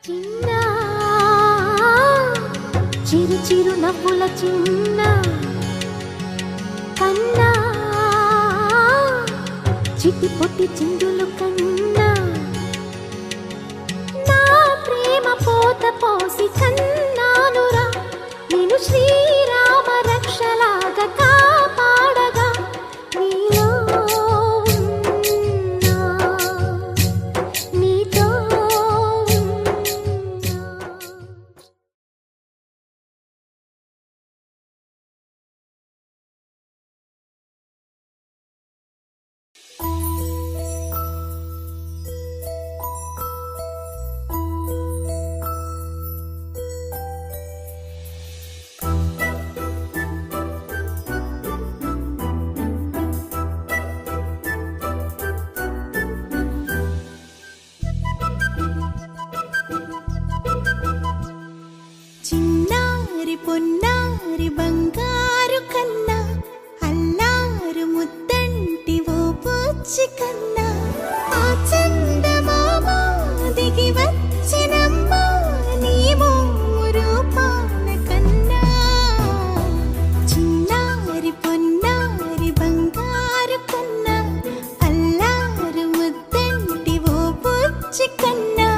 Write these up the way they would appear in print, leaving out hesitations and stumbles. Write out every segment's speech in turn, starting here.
చిన్న చిరు చిరు నవ్వుల చిన్న కన్నా చిట్టి పొట్టి చిందులు కన్నా నా ప్రేమ పోత పోసి కన్నానురా నేను శ్రీరామ రక్షలాగా కాపాడగా నీలో నీతో చిన్నారి పొన్నారి బంగారు కన్నా అల్లారు ముద్దంటి ఓ పుచ్చి కన్నా ఆ చందమామ దిగి వచ్చినమ్మ నీ రూపాన కన్నా చిన్నారి పొన్నారి బంగారు కన్నా అల్లారు ముద్దంటి ఓ పుచ్చి కన్నా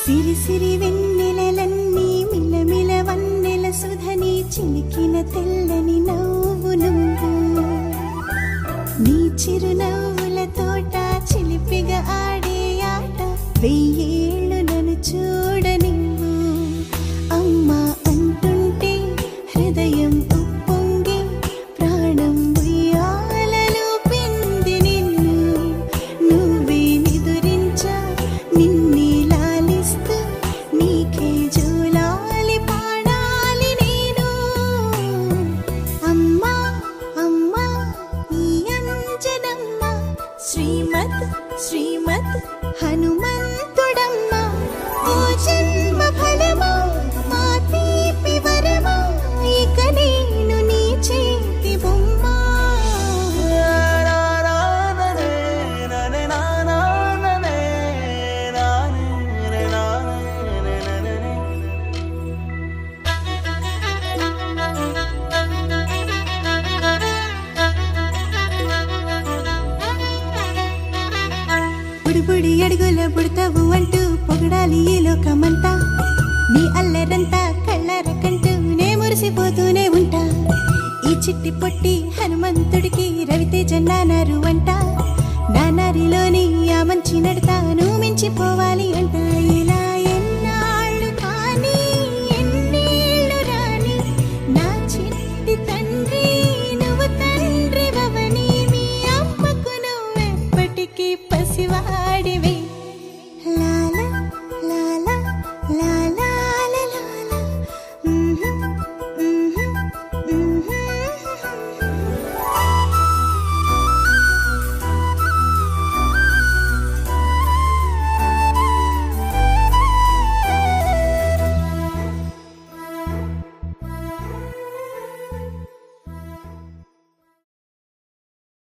సిరి సిరి వెన్నెలలన్నీ మిలమిల వన్నెల సుధని చిలికిన తెల్లని నవ్వు నువ్వు నీ చిరునవ్వుల తోట చిలిపిగా ఆడే ఆట వెయ్యేళ్ళు నన్ను చూడ నువ్వు అమ్మా అంటుంటే హృదయం ఉప్పొంగి ప్రాణం ఉయ్యాలలో పిండి నిన్ను నువ్వే నిదురించా నిన్నే నీకే జూలాలి పాడాలి నేను అమ్మా అమ్మా ఈ అంజనమ్మ శ్రీమద్ శ్రీమద్ హనుమంతుడమ్మ ఓ జన్మ ఫలమా మా తీపి వరమా ఇక నేను నీ చేతి బొమ్మ బుడి అడుగుల బుడతావు అంటూ పొగడాలి ఈ లోకమంతా నీ అల్లరంతా కళ్ళరకంటూ నే మురిసిపోతూనే ఉంటా ఈ చిట్టి పొట్టి హనుమంతుడికి రవితేజ నానారు అంట నానారిలోని ఆ మంచి నడతా నువ్వు మించిపోవాలి అంట